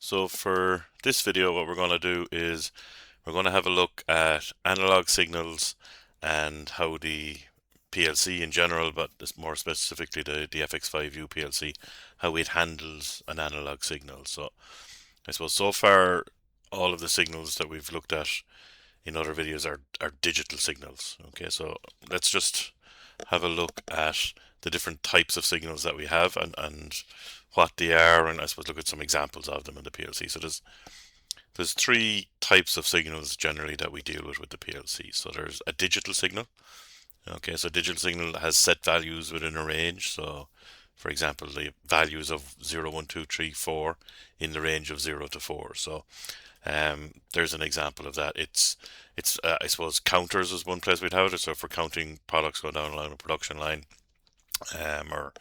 So for this video, what we're going to do is we're going to have a look at analog signals and how the PLC in general, but more specifically the FX5U PLC, how it handles an analog signal. So I suppose so far all of the signals that we've looked at in other videos are digital signals. Okay, so let's just have a look at the different types of signals that we have and what they are, and I suppose look at some examples of them in the PLC. So there's three types of signals generally that we deal with the PLC. So there's a digital signal. Okay, so digital signal has set values within a range. So for example, the values of 0, 1, 2, 3, 4 in the range of 0 to 4. So there's an example of that. It's I suppose counters is one place we'd have it. So if we're counting products going down along a production line, or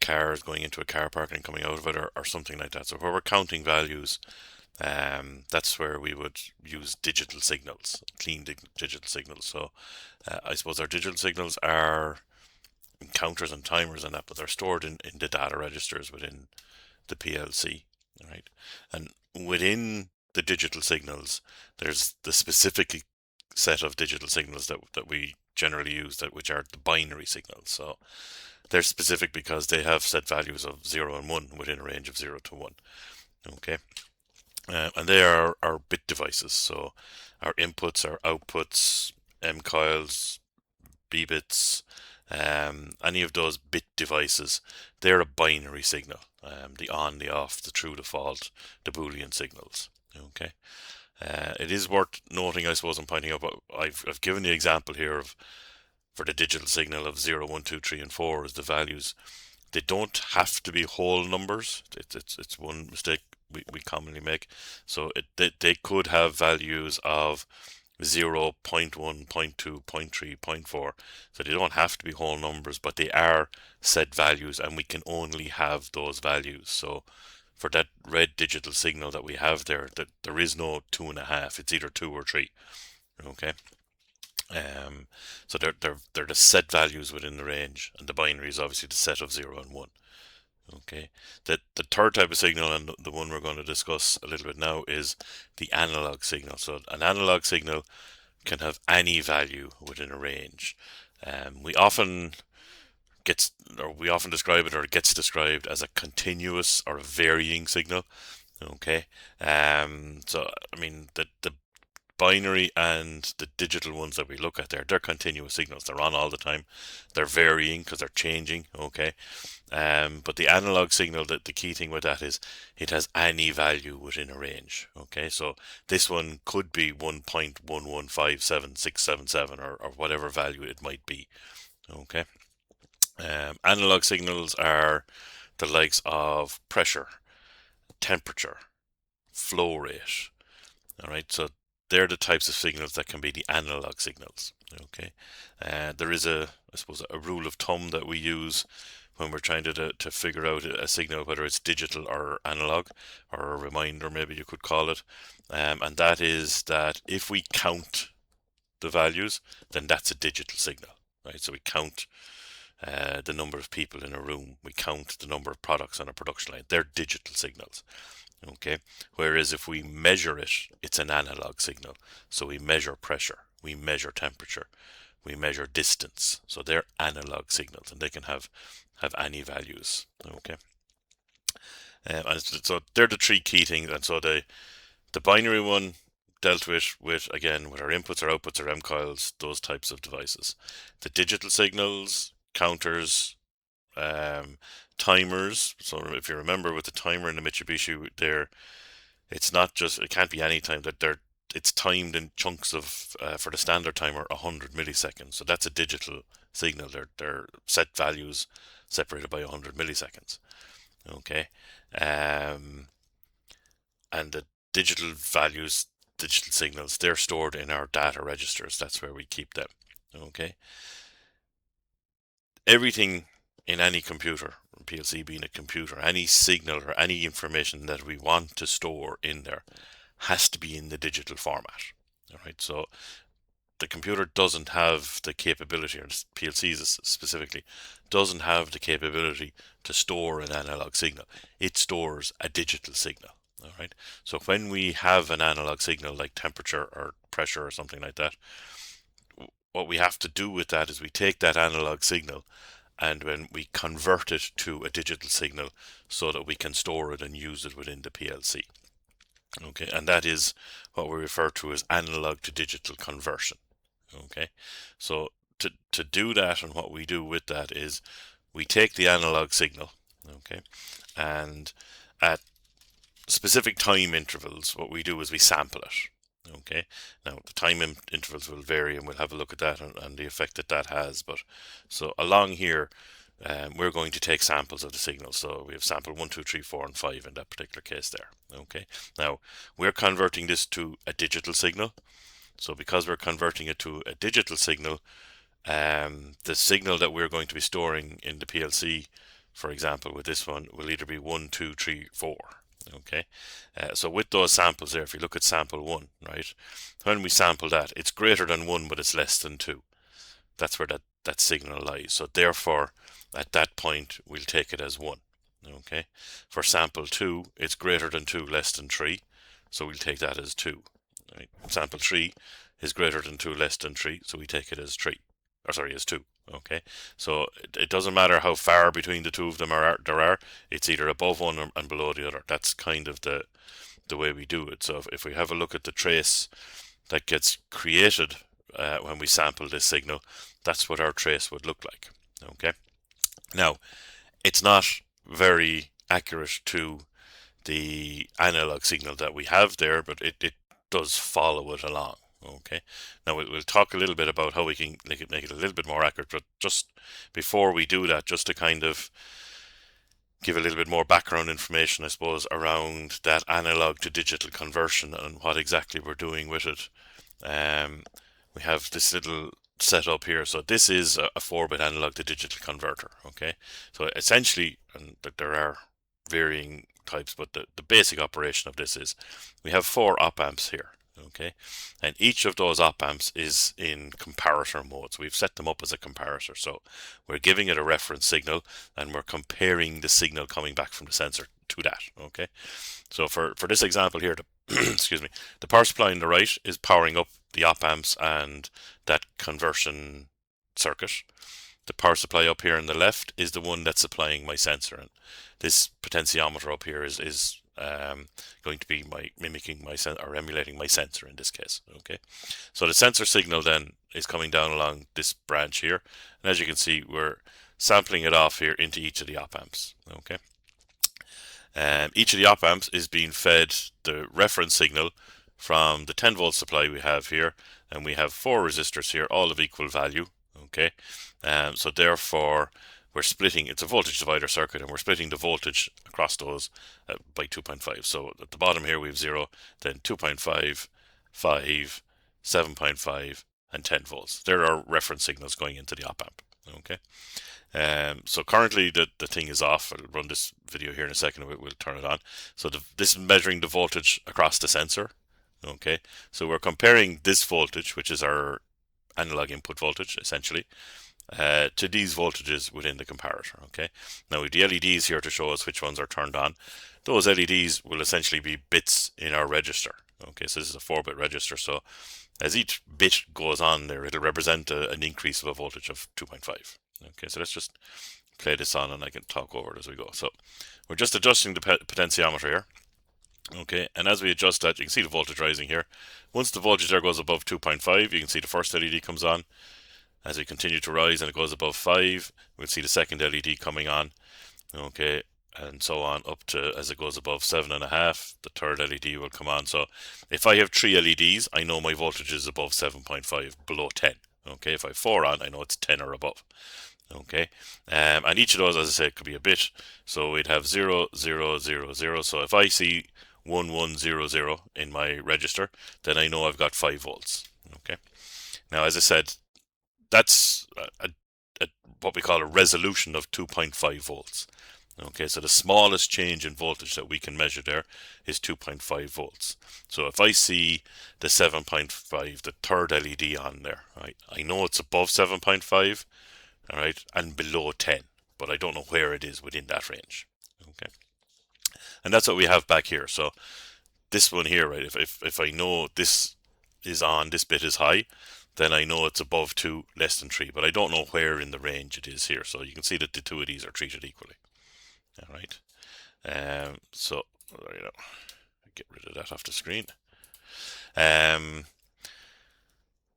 cars going into a car park and coming out of it, or something like that. So where we're counting values, that's where we would use digital signals, clean digital signals. So I suppose our digital signals are counters and timers and that, but they're stored in the data registers within the PLC, right? And within the digital signals, there's the specific set of digital signals that we generally use, that which are the binary signals. So they're specific because they have set values of 0 and 1 within a range of 0 to 1. Okay, and they are our bit devices. So our inputs, our outputs, M coils, B bits, any of those bit devices, they're a binary signal. The on, the off, the true, the false, the Boolean signals. Okay. It is worth noting, I suppose, and pointing out, but I've given the example here of for the digital signal of 0, 1, 2, 3, and 4 as the values. They don't have to be whole numbers. It's one mistake we commonly make. So they could have values of 0, 0.1, 0.1, 0.2, 0.3, 0.4. So they don't have to be whole numbers, but they are set values, and we can only have those values. So for that red digital signal that we have there, that there is no 2.5. It's either 2 or 3. Okay. So they're the set values within the range, and the binary is obviously the set of 0 and 1. Okay. The third type of signal, and the one we're going to discuss a little bit now, is the analog signal. So an analog signal can have any value within a range. We often we often describe it, or it gets described as a continuous or a varying signal. Okay. So I mean the binary and the digital ones that we look at there, they're continuous signals. They're on all the time. They're varying because they're changing. Okay. But the analog signal, that the key thing with that is it has any value within a range. Okay. So this one could be 1.1157677, or whatever value it might be. Okay. Analog signals are the likes of pressure, temperature, flow rate. All right. So they're the types of signals that can be the analog signals. Okay, there is I suppose, a rule of thumb that we use when we're trying to figure out a signal, whether it's digital or analog, or a reminder, maybe you could call it, and that is that if we count the values, then that's a digital signal, right? So we count the number of people in a room, we count the number of products on a production line. They're digital signals. Okay, whereas if we measure it, it's an analog signal. So we measure pressure, we measure temperature, we measure distance. So they're analog signals, and they can have any values. Okay, and so they're the three key things. And so the binary one dealt with again with our inputs, our outputs, our M coils, those types of devices. The digital signals, counters, timers. So if you remember with the timer in the Mitsubishi, there, it's not just, it can't be any time, that it's timed in chunks of, for the standard timer, 100 milliseconds. So that's a digital signal. They're set values separated by 100 milliseconds. Okay, and the digital values, digital signals, they're stored in our data registers. That's where we keep them. Okay, everything in any computer, PLC being a computer, any signal or any information that we want to store in there has to be in the digital format. All right, so the computer doesn't have the capability, or PLCs specifically, doesn't have the capability to store an analog signal. It stores a digital signal. All right. So when we have an analog signal like temperature or pressure or something like that, what we have to do with that is we take that analog signal and when we convert it to a digital signal so that we can store it and use it within the PLC. Okay, and that is what we refer to as analog to digital conversion. Okay, so to do that, and what we do with that is we take the analog signal, okay, and at specific time intervals, what we do is we sample it. Okay, now the time intervals will vary, and we'll have a look at that and the effect that that has. But so along here, we're going to take samples of the signal. So we have sample 1, 2, 3, 4, and 5 in that particular case there. Okay, now we're converting this to a digital signal. So because we're converting it to a digital signal, the signal that we're going to be storing in the PLC, for example, with this one, will either be 1, 2, 3, 4. Okay, so with those samples there, if you look at sample 1, right, when we sample that, it's greater than 1, but it's less than 2. That's where that signal lies. So therefore, at that point, we'll take it as 1. Okay, for sample 2, it's greater than 2, less than 3. So we'll take that as 2. Right? Sample 3 is greater than 2, less than 3. So we take it as 3. Or sorry, as 2. Okay, so it doesn't matter how far between the two of them there are. It's either above one and below the other. That's kind of the way we do it. So if we have a look at the trace that gets created when we sample this signal, that's what our trace would look like. Okay, now it's not very accurate to the analog signal that we have there, but it does follow it along. Okay, now we'll talk a little bit about how we can make it a little bit more accurate, but just before we do that, just to kind of give a little bit more background information, I suppose, around that analog to digital conversion and what exactly we're doing with it. We have this little setup here. So this is a 4-bit analog to digital converter. Okay, so essentially, and there are varying types, but the basic operation of this is we have 4 op amps here. Okay, and each of those op amps is in comparator mode. So we've set them up as a comparator. So we're giving it a reference signal and we're comparing the signal coming back from the sensor to that. Okay, so for this example here, excuse me, the power supply on the right is powering up the op amps and that conversion circuit. The power supply up here on the left is the one that's supplying my sensor, and this potentiometer up here is going to be mimicking my or emulating my sensor in this case. Okay, so the sensor signal then is coming down along this branch here, and as you can see, we're sampling it off here into each of the op amps. Okay, each of the op amps is being fed the reference signal from the 10 volt supply we have here, and we have 4 resistors here, all of equal value. Okay, so therefore we're splitting, it's a voltage divider circuit, and we're splitting the voltage across those by 2.5. So at the bottom here we have 0, then 2.5, 5, 7.5, and 10 volts. There are reference signals going into the op amp. Okay, so currently the thing is off. I'll run this video here in a second. We'll turn it on. So this is measuring the voltage across the sensor. Okay, so we're comparing this voltage, which is our analog input voltage essentially, to these voltages within the comparator. Okay, now with the LEDs here to show us which ones are turned on. Those LEDs will essentially be bits in our register. Okay, so this is a 4-bit register, so as each bit goes on there, it'll represent an increase of a voltage of 2.5. Okay, so let's just play this on and I can talk over it as we go. So we're just adjusting the potentiometer here. Okay, and as we adjust that, you can see the voltage rising here. Once the voltage there goes above 2.5, you can see the first LED comes on. As we continue to rise and it goes above 5, we'll see the second LED coming on. Okay, and so on up to as it goes above 7.5, the third LED will come on. So if I have 3 LEDs, I know my voltage is above 7.5, below 10. Okay, if I have 4 on, I know it's 10 or above. Okay, and each of those, as I said, could be a bit. So we'd have 0, 0, 0, 0. So if I see 1100 in my register, then I know I've got 5 volts. Okay, now as I said, that's what we call a resolution of 2.5 volts. Okay, so the smallest change in voltage that we can measure there is 2.5 volts. So if I see the 7.5, the third LED on there, right, I know it's above 7.5, all right, and below 10, but I don't know where it is within that range. Okay, And that's what we have back here. So this one here, right, if I know this is on, this bit is high, then I know it's above 2, less than 3, but I don't know where in the range it is here. So you can see that the two of these are treated equally. All right. So there you go. Get rid of that off the screen.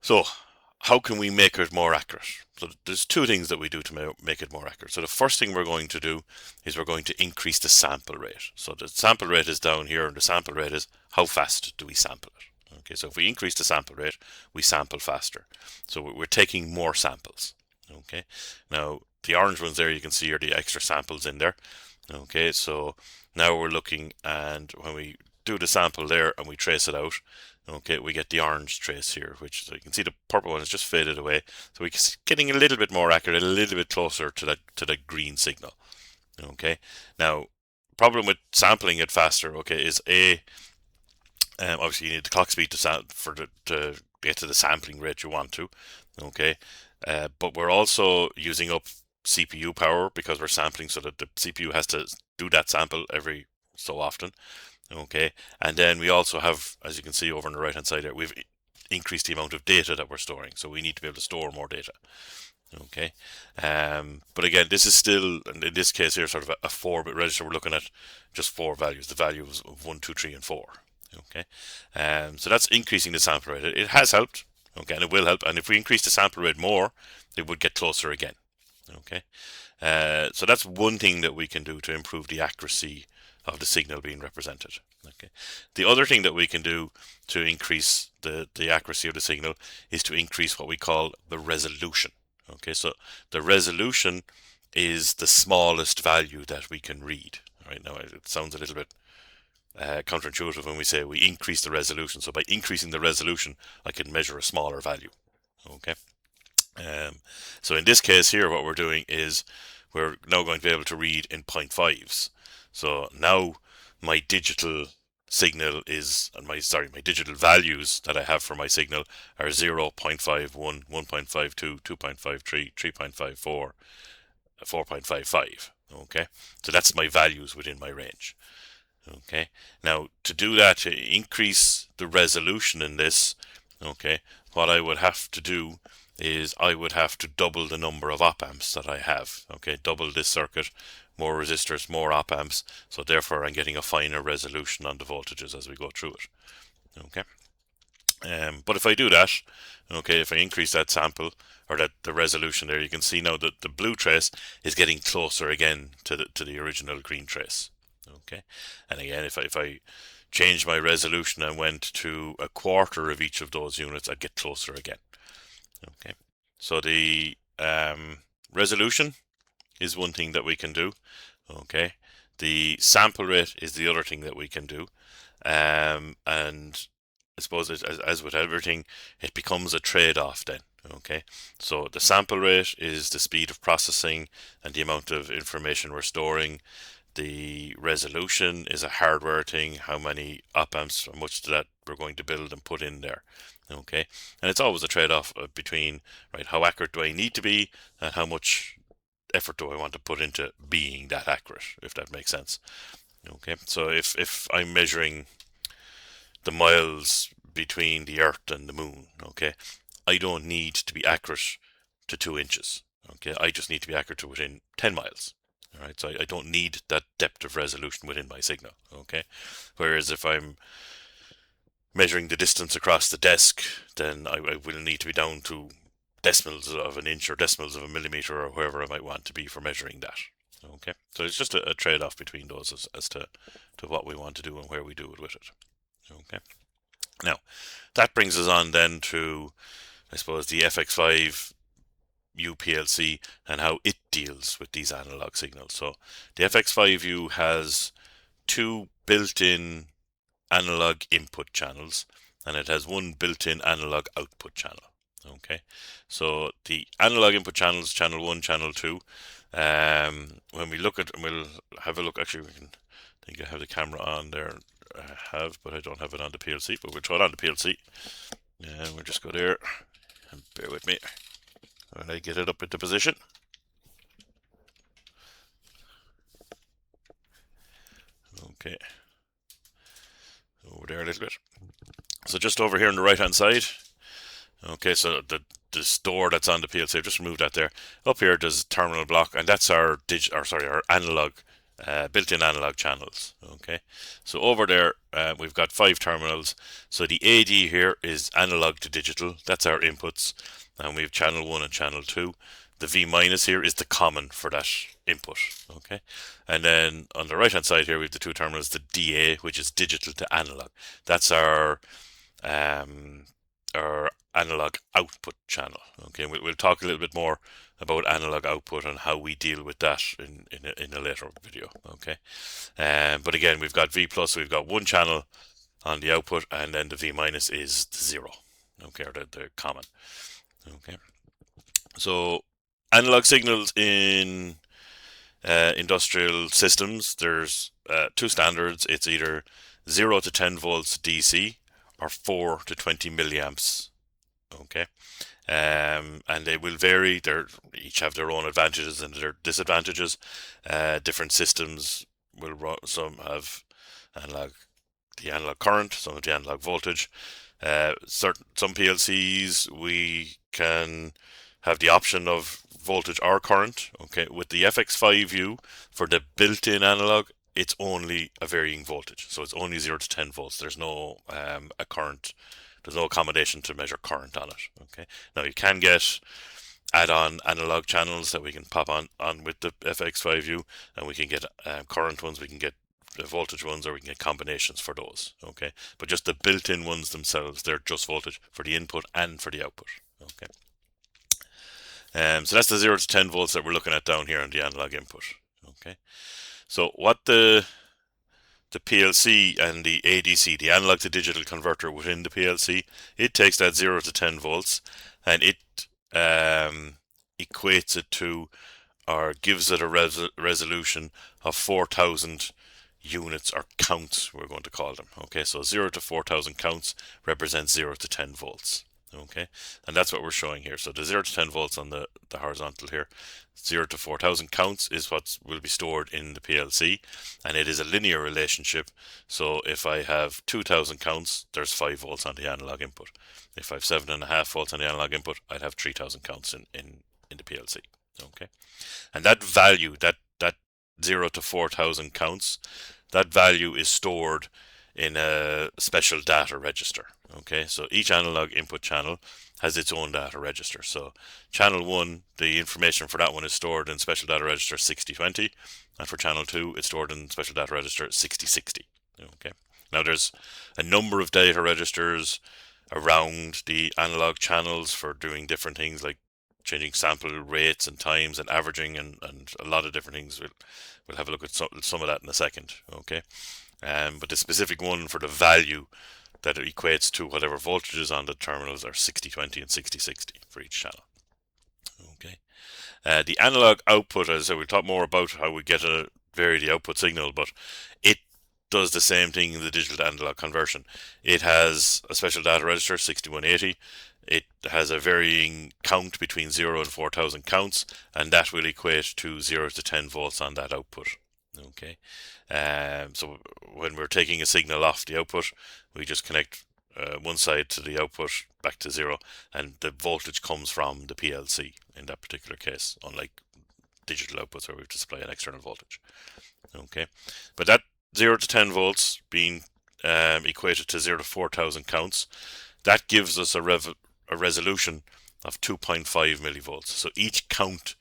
So how can we make it more accurate? So there's two things that we do to make it more accurate. So the first thing we're going to do is we're going to increase the sample rate. So the sample rate is down here, and the sample rate is how fast do we sample it. Okay, so if we increase the sample rate, we sample faster. So we're taking more samples. Okay, now the orange ones there you can see are the extra samples in there. Okay, so now we're looking, and when we do the sample there and we trace it out, okay, we get the orange trace here, which, so you can see the purple one is just faded away. So we're getting a little bit more accurate, a little bit closer to the green signal. Okay, now problem with sampling it faster, okay, is obviously you need the clock speed to get to the sampling rate you want to. Okay, but we're also using up CPU power because we're sampling, so that the CPU has to do that sample every so often. Okay, and then we also have, as you can see over on the right hand side there, we've increased the amount of data that we're storing, so we need to be able to store more data. Okay, but again, this is still, in this case here, sort of a 4-bit register. We're looking at just 4 values, the values of 1, 2, 3, and 4. Okay, so that's increasing the sample rate. It has helped, okay, and it will help, and if we increase the sample rate more, it would get closer again. Okay, so that's one thing that we can do to improve the accuracy of the signal being represented. Okay, the other thing that we can do to increase the accuracy of the signal is to increase what we call the resolution. Okay, so the resolution is the smallest value that we can read. All right, now it sounds a little bit counterintuitive when we say we increase the resolution. So by increasing the resolution, I can measure a smaller value. Okay. So in this case here, what we're doing is we're now going to be able to read in 0.5s. So now my digital signal is, and my digital values that I have for my signal are 0, 0.51, 1.52, 2.53, 3.54, 4.55. Okay, so that's my values within my range. Okay, now to do that, to increase the resolution in this, okay, what I would have to do is I would have to double the number of op amps that I have. Okay, double this circuit, more resistors, more op amps, so therefore I'm getting a finer resolution on the voltages as we go through it. Okay, but if I do that, okay, if I increase that sample, or that the resolution there, you can see now that the blue trace is getting closer again to the original green trace. Okay, and again, if I change my resolution and went to a quarter of each of those units, I'd get closer again. Okay, so the resolution is one thing that we can do. Okay, the sample rate is the other thing that we can do, and I suppose as with everything, it becomes a trade-off then. Okay, so the sample rate is the speed of processing and the amount of information we're storing. The resolution is a hardware thing, how many op amps, how much of that we're going to build and put in there. Okay, and it's always a trade-off between, right, how accurate do I need to be and how much effort do I want to put into being that accurate, if that makes sense. Okay, so if I'm measuring the miles between the Earth and the Moon, okay, I don't need to be accurate to 2 inches. Okay, I just need to be accurate to within 10 miles. All right, so I don't need that depth of resolution within my signal. Okay, whereas if I'm measuring the distance across the desk, then I will need to be down to decimals of an inch or decimals of a millimeter or wherever I might want to be for measuring that. Okay, so it's just a trade-off between those as to what we want to do and where we do it with it. Okay, now that brings us on then to, I suppose, the FX5U PLC and how it deals with these analog signals. So the FX5U has 2 built-in analog input channels, and it has 1 built-in analog output channel. Okay, so the analog input channels, channel 1, channel 2, when we look at, and we'll have a look, actually we can, I think I have the camera on there, I have, but I don't have it on the PLC, but we'll throw it on the PLC, and we'll just go there, and bear with me when I get it up into position. Okay, over there a little bit. So just over here on the right hand side. Okay, so the store that's on the PLC, I've just removed that there. Up here there's a terminal block, and that's our our analog, built-in analog channels. Okay, so over there we've got 5 terminals. So the AD here is analog to digital. That's our inputs, and we have channel 1 and channel 2. The V minus here is the common for that input. Okay, and then on the right hand side here we have the 2 terminals, the DA, which is digital to analog. That's um, our analog output channel. Okay, we'll talk a little bit more about analog output and how we deal with that in a later video. Okay, but again, we've got V plus, we've got 1 channel on the output, and then the V minus is the 0. Okay, or the common. Okay, so analog signals in industrial systems, there's 2 standards. It's either 0 to 10 volts DC or 4 to 20 milliamps. Okay, and they will vary. They each have their own advantages and their disadvantages. Different systems will run. Some have analog, the analog current, some of the analog voltage. Some PLCs we can have the option of voltage or current. Okay, with the FX5U for the built-in analog, it's only a varying voltage, so it's only 0 to 10 volts. There's no a current. There's no accommodation to measure current on it. Okay. Now you can get add-on analog channels that we can pop on with the FX5U, and we can get current ones, we can get voltage ones, or we can get combinations for those. Okay. But just the built-in ones themselves, they're just voltage for the input and for the output. Okay. So that's the 0 to 10 volts that we're looking at down here on the analog input. Okay. So what the PLC and the ADC, the analog to digital converter within the PLC, it takes that 0 to 10 volts and it equates it to, or gives it a resolution of 4,000 units or counts, we're going to call them. Okay, so 0 to 4,000 counts represents 0 to 10 volts. Okay, and that's what we're showing here. So the 0 to 10 volts on the horizontal here, 0 to 4,000 counts is what will be stored in the PLC, and it is a linear relationship. So if I have 2,000 counts, there's 5 volts on the analog input. If I have 7.5 volts on the analog input, I'd have 3,000 counts in the PLC. Okay, and that value, that 0 to 4,000 counts, that value is stored in a special data register. Okay, so each analog input channel has its own data register. So channel 1, the information for that one is stored in special data register 6020, and for channel 2 it's stored in special data register 6060. Okay, now there's a number of data registers around the analog channels for doing different things like changing sample rates and times and averaging and a lot of different things. We'll have a look at some of that in a second. Okay, but the specific one for the value that it equates to whatever voltages on the terminals are 6020 and 6060 for each channel. Okay, the analog output, as I said, we'll talk more about how we get a vary the output signal, but it does the same thing in the digital to analog conversion. It has a special data register 6180. It has a varying count between 0 and 4,000 counts, and that will equate to 0 to 10 volts on that output. Okay, so when we're taking a signal off the output, we just connect one side to the output back to 0, and the voltage comes from the PLC in that particular case, unlike digital outputs where we have to supply an external voltage. Okay, but that 0 to 10 volts being equated to 0 to 4,000 counts, that gives us a resolution of 2.5 millivolts. So each count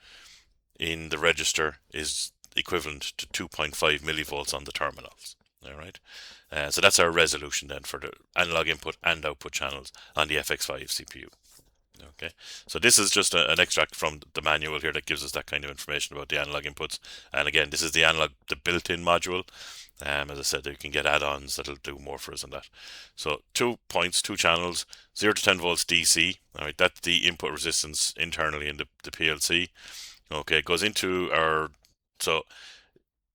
in the register is equivalent to 2.5 millivolts on the terminals. All right, so that's our resolution then for the analog input and output channels on the FX5 CPU. Okay, so this is just an extract from the manual here that gives us that kind of information about the analog inputs. And again, this is the analog, the built-in module. As I said, you can get add-ons that'll do more for us on that. So 2 points, 2 channels, 0 to 10 volts DC. All right, that's the input resistance internally in the PLC. Okay, it goes into our, so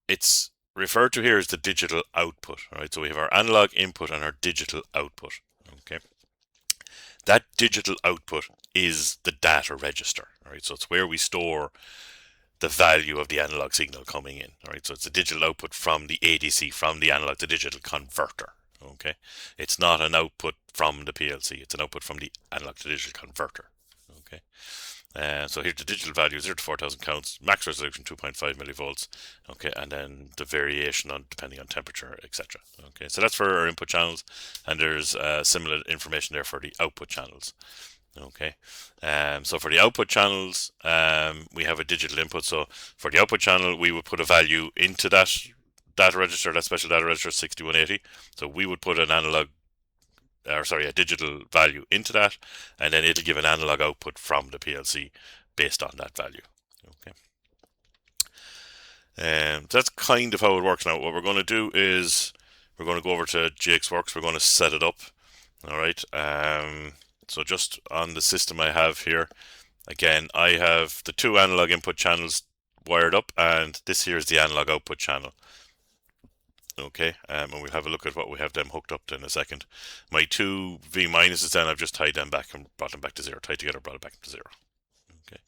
it's referred to here as the digital output. All right, so we have our analog input and our digital output. Okay, that digital output is the data register. All right, so it's where we store the value of the analog signal coming in. All right, so it's a digital output from the ADC, from the analog to digital converter. Okay, it's not an output from the PLC, it's an output from the analog to digital converter. Okay, so here's the digital value, 0 to 4,000 counts, max resolution 2.5 millivolts. Okay, and then the variation on depending on temperature, etc. Okay, so that's for our input channels, and there's similar information there for the output channels. Okay, so for the output channels, we have a digital input. So for the output channel, we would put a value into that data register, that special data register 6180. So we would put an analog, or sorry, a digital value into that, and then it'll give an analog output from the PLC based on that value. Okay, so that's kind of how it works. Now, what we're going to do is we're going to go over to GXWorks. We're going to set it up. All right. So just on the system I have here, again, I have the two analog input channels wired up, and this here is the analog output channel. Okay, and we'll have a look at what we have them hooked up to in a second. My two V minuses, then I've just tied them back and brought them back to zero. Tied together, brought it back to zero. Okay,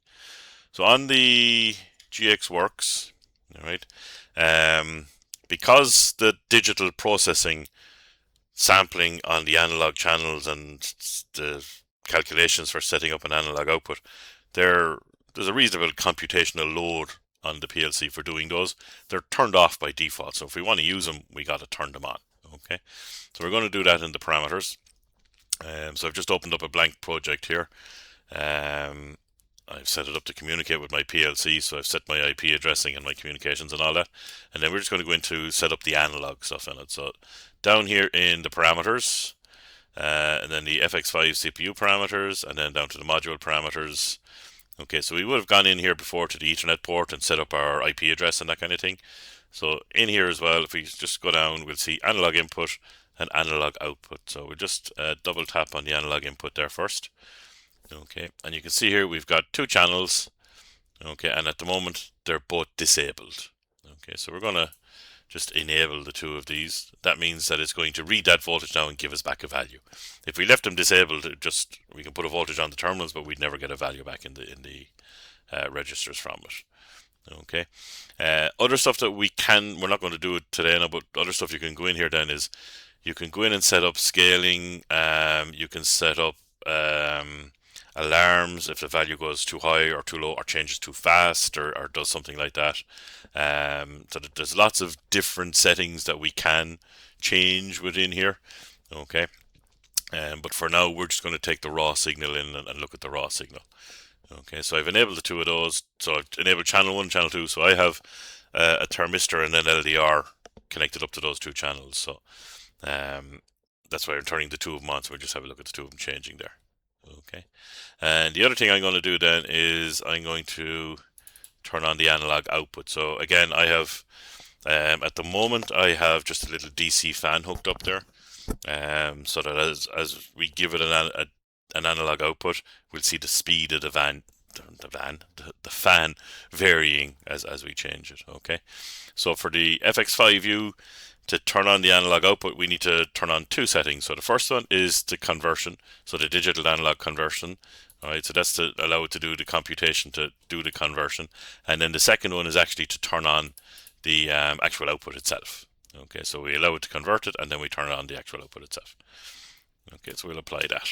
so on the GXWorks, all right, because the digital processing sampling on the analog channels and the calculations for setting up an analog output, there's a reasonable computational load on the PLC for doing those. They're turned off by default, so if we want to use them, we got to turn them on. Okay, so we're going to do that in the parameters. So I've just opened up a blank project here. I've set it up to communicate with my PLC, so I've set my IP addressing and my communications and all that. And then we're just going to go into set up the analog stuff in it. So down here in the parameters, and then the FX5 CPU parameters, and then down to the module parameters. Okay, so we would have gone in here before to the Ethernet port and set up our IP address and that kind of thing. So in here as well, if we just go down, we'll see analog input and analog output. So we'll just double tap on the analog input there first. Okay, and you can see here we've got two channels. Okay, and at the moment they're both disabled. Okay, so we're going to just enable the two of these. That means that it's going to read that voltage now and give us back a value. If we left them disabled, we can put a voltage on the terminals, but we'd never get a value back in the registers from it. Okay, other stuff that we're not going to do it today now, but other stuff you can go in here then is you can go in and set up scaling. You can set up alarms if the value goes too high or too low, or changes too fast, or does something like that. So there's lots of different settings that we can change within here. Okay, but for now we're just going to take the raw signal in and look at the raw signal. Okay, so I've enabled the two of those. So I've enabled channel 1, channel 2. So I have a thermistor and an LDR connected up to those two channels. So that's why I'm turning the two of them on. So we'll just have a look at the two of them changing there. Okay, and the other thing I'm going to do then is I'm going to turn on the analog output. So again, I have at the moment I have just a little DC fan hooked up there, so that as we give it an analog output, we'll see the speed of the fan varying as we change it. Okay, so for the FX5U, to turn on the analog output, we need to turn on two settings. So the first one is the conversion, so the digital analog conversion. All right, so that's to allow it to do the computation, to do the conversion. And then the second one is actually to turn on the actual output itself. Okay, so we allow it to convert it, and then we turn on the actual output itself. Okay, so we'll apply that.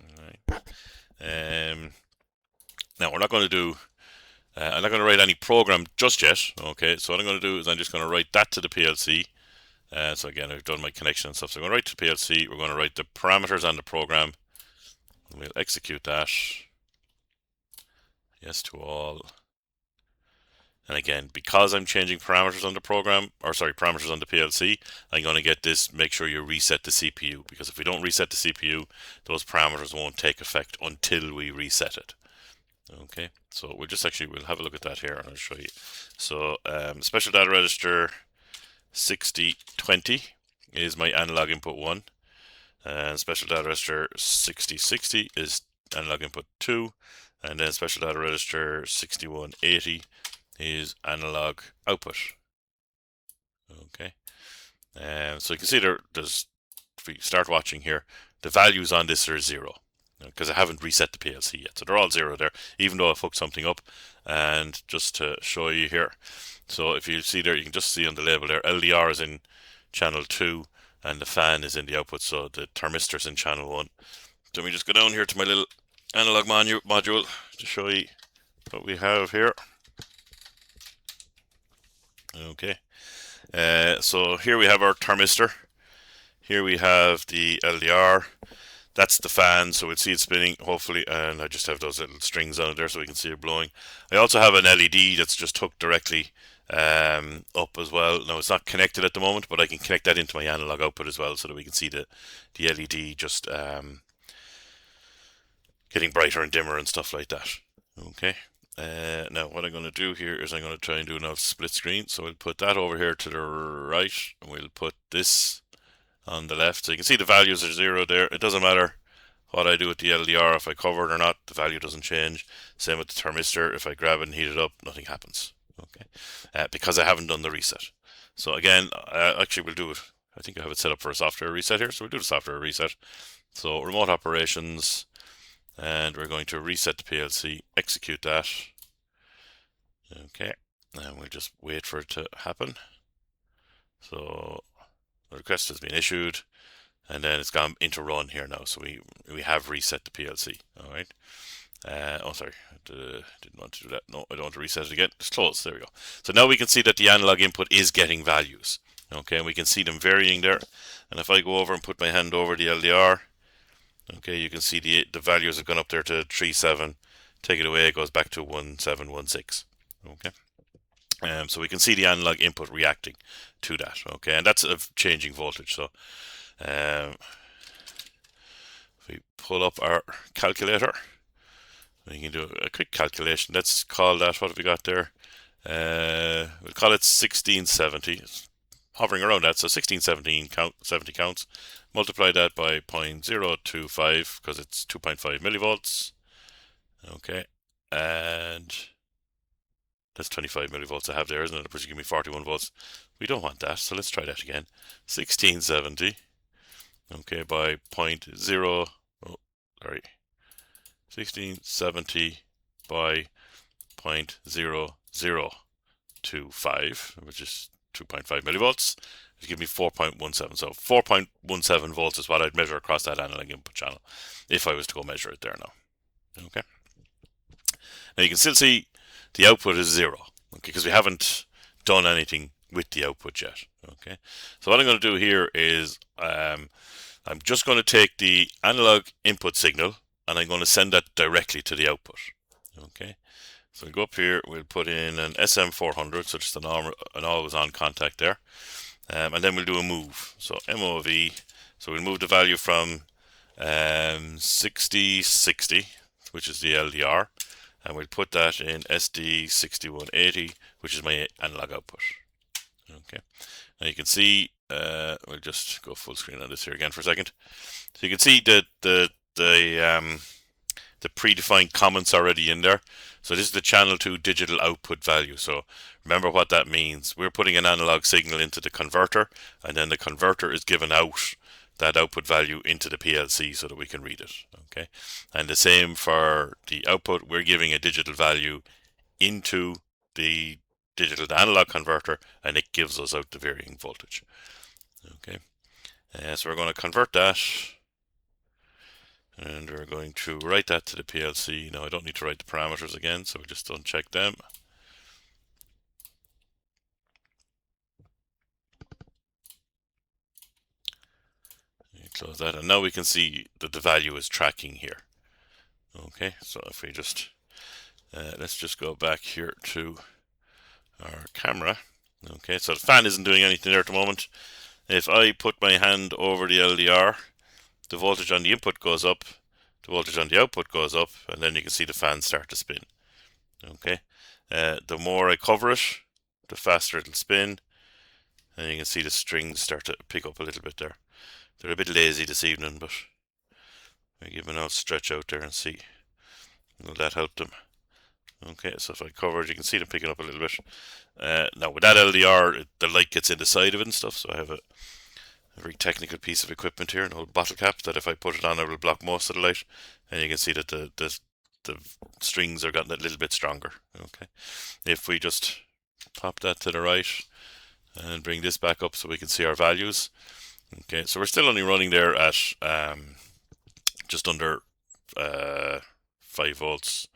All right. Now we're not going to do. I'm not going to write any program just yet. Okay, so what I'm going to do is I'm just going to write that to the PLC. So again, I've done my connection and stuff. So I'm going to write to PLC. We're going to write the parameters on the program. And we'll execute that. Yes to all. And again, because I'm changing parameters on the program, or sorry, parameters on the PLC, I'm going to get this, make sure you reset the CPU. Because if we don't reset the CPU, those parameters won't take effect until we reset it. Okay, so we'll have a look at that here and I'll show you. So special data register 6020 is my analog input 1, and special data register 6060 is analog input 2, and then special data register 6180 is analog output. Okay, so you can see there's, if we start watching here, the values on this are 0. because I haven't reset the PLC yet. So they're all 0 there, even though I've hooked something up. And just to show you here, so if you see there, you can just see on the label there, LDR is in channel 2 and the fan is in the output, so the thermistor's in channel 1. So let me just go down here to my little analog module to show you what we have here. Okay, so here we have our thermistor. Here we have the LDR. That's the fan, so we'll see it spinning, hopefully, and I just have those little strings on it there so we can see it blowing. I also have an LED that's just hooked directly up as well. Now, it's not connected at the moment, but I can connect that into my analog output as well so that we can see the LED just getting brighter and dimmer and stuff like that. Okay. Now, what I'm going to do here is I'm going to try and do now split screen. So we'll put that over here to the right, and we'll put this on the left. So you can see the values are 0 there. It doesn't matter what I do with the LDR, if I cover it or not, the value doesn't change. Same with the thermistor. If I grab it and heat it up, nothing happens. Okay, because I haven't done the reset. So again, actually we'll do it. I think I have it set up for a software reset here, so we'll do the software reset. So remote operations, and we're going to reset the PLC, execute that. Okay, and we'll just wait for it to happen. So the request has been issued, and then it's gone into run here now. So we have reset the PLC. All right. Oh, sorry, didn't want to do that. No, I don't want to reset it again. Just close. There we go. So now we can see that the analog input is getting values. Okay, and we can see them varying there. And if I go over and put my hand over the LDR, okay, you can see the values have gone up there to 3.7. Take it away, it goes back to 1.716. Okay. So we can see the analog input reacting to that. Okay, and that's a changing voltage. So if we pull up our calculator, we can do a quick calculation. Let's call that, what have we got there? We'll call it 1670. It's hovering around that, so 70 counts. Multiply that by 0.025 because it's 2.5 millivolts. Okay, and that's 25 millivolts I have there, isn't it? It should give me 41 volts. We don't want that, so let's try that again. 1670, okay, by 1670 by 0.0025, which is 2.5 millivolts. It give me 4.17. So 4.17 volts is what I'd measure across that analog input channel if I was to go measure it there now. Okay. Now you can still see the output is 0, okay, because we haven't done anything with the output yet. Okay. So what I'm going to do here is I'm just going to take the analog input signal and I'm going to send that directly to the output. Okay. So we'll go up here, we'll put in an SM400, so just an always on contact there. And then we'll do a move. So MOV, so we'll move the value from 6060, which is the LDR, and we'll put that in SD6180, which is my analog output. Okay. Now you can see, we'll just go full screen on this here again for a second. So you can see that the predefined comments already in there. So this is the channel 2 digital output value. So remember what that means. We're putting an analog signal into the converter, and then the converter is given out that output value into the PLC so that we can read it. Okay, and the same for the output. We're giving a digital value into the digital to analog converter, and it gives us out the varying voltage. Okay, so we're going to convert that. And we're going to write that to the PLC. Now I don't need to write the parameters again, so we just uncheck them. Close that, and now we can see that the value is tracking here. Okay, so if we just let's just go back here to our camera. Okay, so the fan isn't doing anything there at the moment. If I put my hand over the LDR, the voltage on the input goes up, the voltage on the output goes up, and then you can see the fan start to spin. Okay, the more I cover it, the faster it'll spin, and you can see the strings start to pick up a little bit there. They're a bit lazy this evening, but I give them an out stretch out there and see. Will that help them? Okay, so if I cover it, you can see them picking up a little bit. Now with that LDR, the light gets in the side of it and stuff, so I have a very technical piece of equipment here, an old bottle cap that if I put it on, I will block most of the light, and you can see that the strings are gotten a little bit stronger. Okay, if we just pop that to the right and bring this back up so we can see our values. Okay, so we're still only running there at just under 5 volts.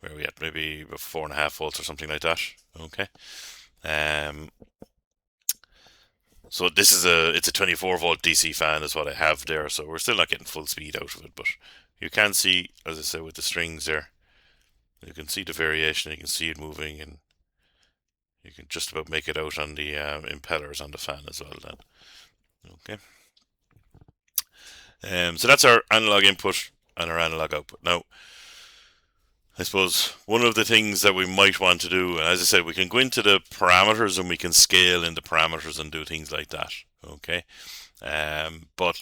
Where are we at? Maybe about 4.5 volts or something like that. Okay. So this is it's a 24 volt DC fan is what I have there. So we're still not getting full speed out of it, but you can see, as I said, with the strings there, you can see the variation. You can see it moving, and you can just about make it out on the impellers on the fan as well. Then, okay. So that's our analog input and our analog output. Now, I suppose one of the things that we might want to do, and as I said, we can go into the parameters and we can scale in the parameters and do things like that. Okay, but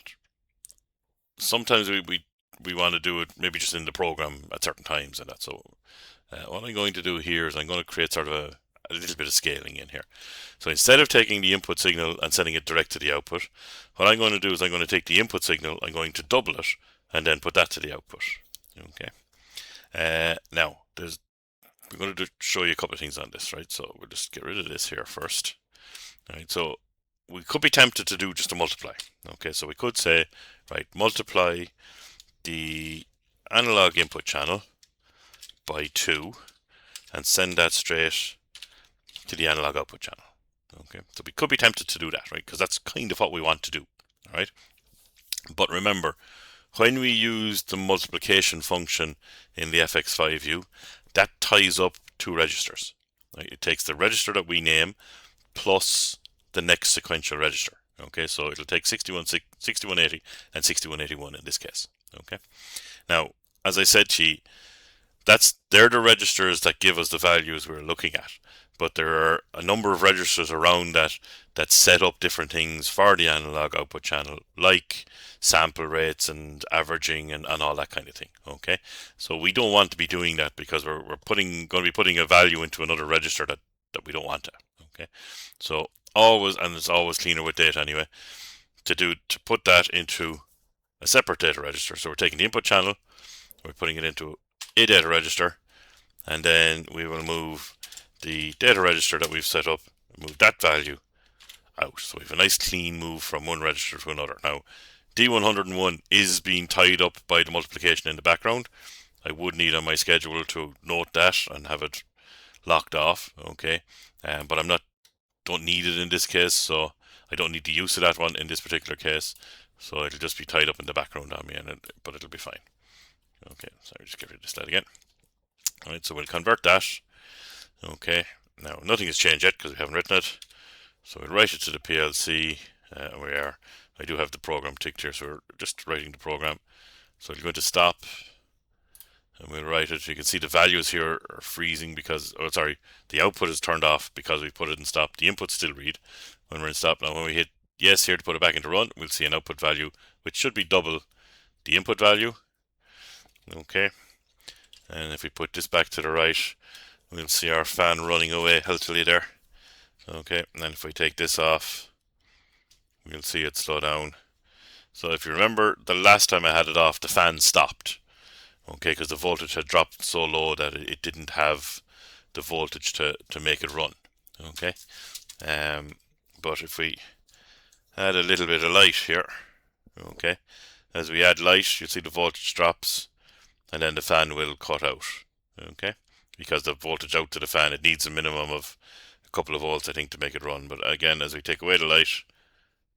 sometimes we want to do it maybe just in the program at certain times and that. So what I'm going to do here is I'm going to create sort of a little bit of scaling in here. So instead of taking the input signal and sending it direct to the output, what I'm going to do is I'm going to take the input signal, I'm going to double it, and then put that to the output. Okay. Now, we're going to show you a couple of things on this, right? So we'll just get rid of this here first. All right, so we could be tempted to do just a multiply. Okay, so we could say, right, multiply the analog input channel by 2 and send that straight to the analog output channel. Okay, so we could be tempted to do that, right? Because that's kind of what we want to do, all right? But remember, when we use the multiplication function in the FX5U, that ties up 2 registers. Right? It takes the register that we name plus the next sequential register. Okay, so it'll take 6180 and 6181 in this case. Okay, now as I said to you, they're the registers that give us the values we're looking at. But there are a number of registers around that set up different things for the analog output channel, like sample rates and averaging and all that kind of thing. Okay, so we don't want to be doing that because we're going to be putting a value into another register that we don't want to. Okay, so always, and it's always cleaner with data anyway, to put that into a separate data register. So we're taking the input channel, we're putting it into a data register, and then we will move the data register that we've set up, move that value out. So we have a nice clean move from one register to another. Now, D101 is being tied up by the multiplication in the background. I would need on my schedule to note that and have it locked off, okay? But don't need it in this case, so I don't need the use of that one in this particular case. So it'll just be tied up in the background on me, but it'll be fine. Okay, so I'll just get rid of this slide again. All right, so we'll convert that. Okay, now nothing has changed yet because we haven't written it. So we'll write it to the PLC. I do have the program ticked here, so we're just writing the program. So we're going to stop, and we'll write it. You can see the values here are freezing because, the output is turned off because we put it in stop. The input still read when we're in stop. Now when we hit yes here to put it back into run, we'll see an output value which should be double the input value. Okay, and if we put this back to the right, we'll see our fan running away healthily there. Okay, and then if we take this off, we'll see it slow down. So if you remember, the last time I had it off, the fan stopped. Okay, because the voltage had dropped so low that it didn't have the voltage to make it run. Okay, but if we add a little bit of light here, okay, as we add light, you'll see the voltage drops, and then the fan will cut out. Okay, because the voltage out to the fan, it needs a minimum of a couple of volts, I think, to make it run. But again, as we take away the light,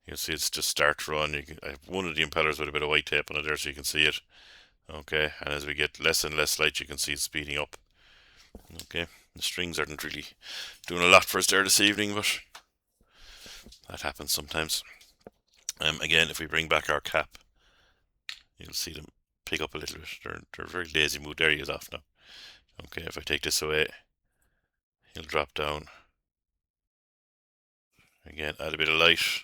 you'll see it's just start to run. I have one of the impellers with a bit of white tape on it there so you can see it. Okay, and as we get less and less light, you can see it speeding up. Okay, the strings aren't really doing a lot for us there this evening, but that happens sometimes. Again, if we bring back our cap, you'll see them pick up a little bit. They're very lazy mood. There he is off now. Okay, if I take this away, he'll drop down. Again, add a bit of light,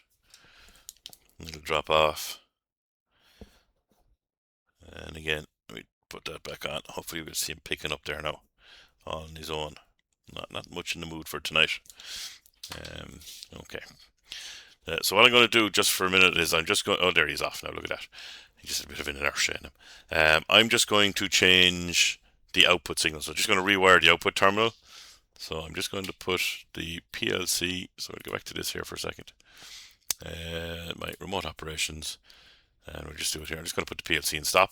it'll drop off. And again, let me put that back on. Hopefully we'll see him picking up there now on his own. Not much in the mood for tonight. Okay. So what I'm going to do just for a minute is I'm just going. Oh, there he's off now. Look at that. He just had a bit of an inertia in him. I'm just going to change the output signal. So I'm just going to rewire the output terminal. So I'm just going to put the PLC. So I'll go back to this here for a second. My remote operations, and we'll just do it here. I'm just going to put the PLC in stop.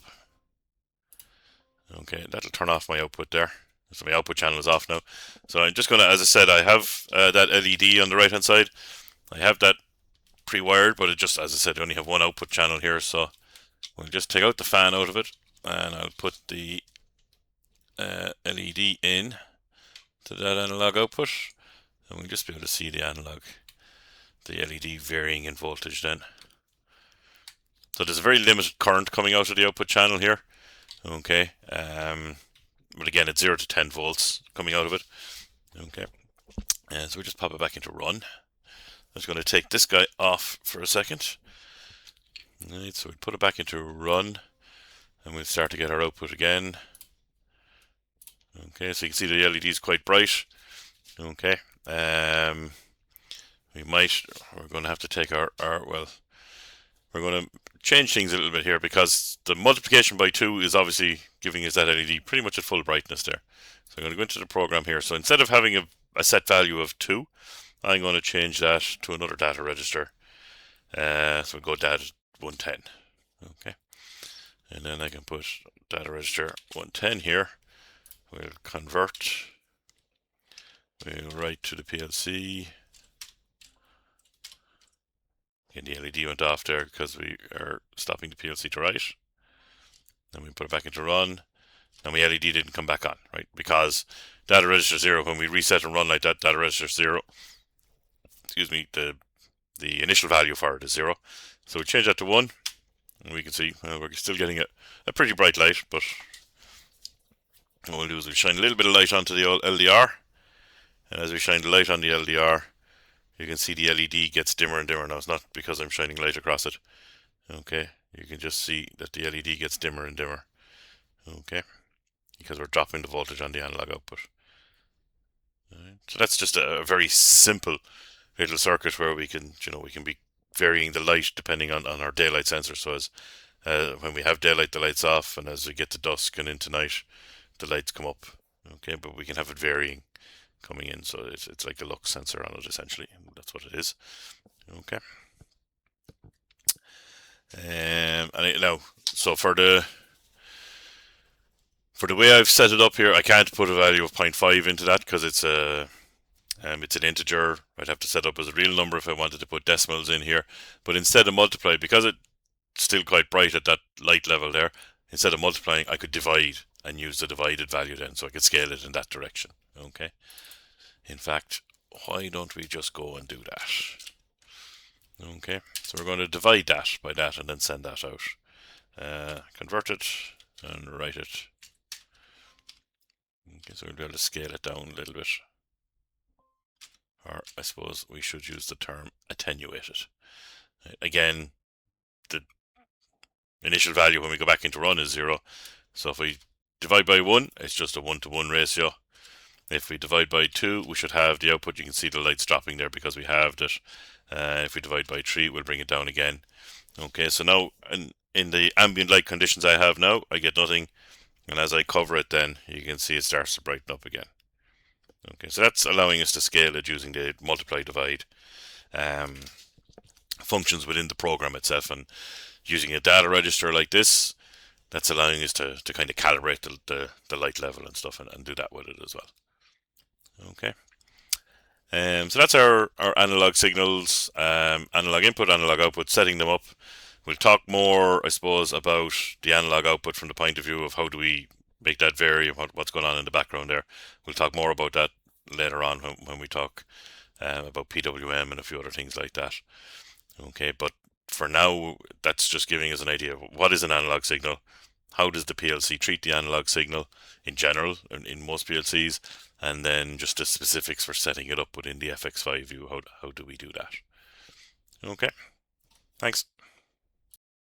Okay, that'll turn off my output there. So my output channel is off now. So I'm just going to, as I said, I have that LED on the right hand side. I have that pre-wired, but it just, as I said, I only have one output channel here. So we'll just take out the fan out of it, and I'll put the LED in to that analog output, and we'll just be able to see the LED varying in voltage then. So there's a very limited current coming out of the output channel here. Okay, but again, it's 0 to 10 volts coming out of it. Okay, and so we just pop it back into run. I'm just going to take this guy off for a second. Alright, so we put it back into run, and we'll start to get our output again. Okay, so you can see the LED is quite bright. Okay, we're going to have to take we're going to change things a little bit here, because the multiplication by 2 is obviously giving us that LED pretty much at full brightness there. So I'm going to go into the program here. So instead of having a set value of 2, I'm going to change that to another data register. So we'll go data 110. Okay, and then I can put data register 110 here. We'll convert. We'll write to the PLC. And the LED went off there because we are stopping the PLC to write. Then we put it back into run. And my LED didn't come back on, right? Because data register 0, when we reset and run like that, data register 0, excuse me, the initial value for it is 0. So we change that to 1, and we can see we're still getting a pretty bright light, but what we'll do is we'll shine a little bit of light onto the old LDR, and as we shine the light on the LDR, you can see the LED gets dimmer and dimmer. Now, it's not because I'm shining light across it. Okay, you can just see that the LED gets dimmer and dimmer. Okay, because we're dropping the voltage on the analog output. Right. So that's just a very simple little circuit where we can be varying the light depending on our daylight sensor. So as when we have daylight, the light's off, and as we get to dusk and into night, the lights come up. Okay, but we can have it varying coming in, so it's like a lux sensor on it essentially. That's what it is. Okay. Now, so for the way I've set it up here, I can't put a value of 0.5 into that because it's an integer. I'd have to set up as a real number if I wanted to put decimals in here. But instead of multiply, because it's still quite bright at that light level there, instead of multiplying, I could divide and use the divided value then, so I could scale it in that direction. Okay. In fact, why don't we just go and do that? Okay, so we're going to divide that by that and then send that out. Convert it and write it. Okay, so we'll be able to scale it down a little bit. Or I suppose we should use the term attenuated. Again, the initial value when we go back into run is 0. So if we divide by 1, it's just a 1-to-1 ratio. If we divide by 2, we should have the output. You can see the lights dropping there because we halved it. If we divide by 3, we'll bring it down again. Okay, so now in the ambient light conditions I have now, I get nothing. And as I cover it then, you can see it starts to brighten up again. Okay, so that's allowing us to scale it using the multiply divide functions within the program itself. And using a data register like this, that's allowing us to kind of calibrate the light level and stuff and do that with it as well. Okay. So that's our analog signals, analog input, analog output, setting them up. We'll talk more, I suppose, about the analog output from the point of view of how do we make that vary and what's going on in the background there. We'll talk more about that later on when we talk about PWM and a few other things like that. Okay, but for now, that's just giving us an idea of what is an analog signal, how does the PLC treat the analog signal in general, in most PLCs, and then just the specifics for setting it up within the FX5U. How do we do that? Okay, thanks.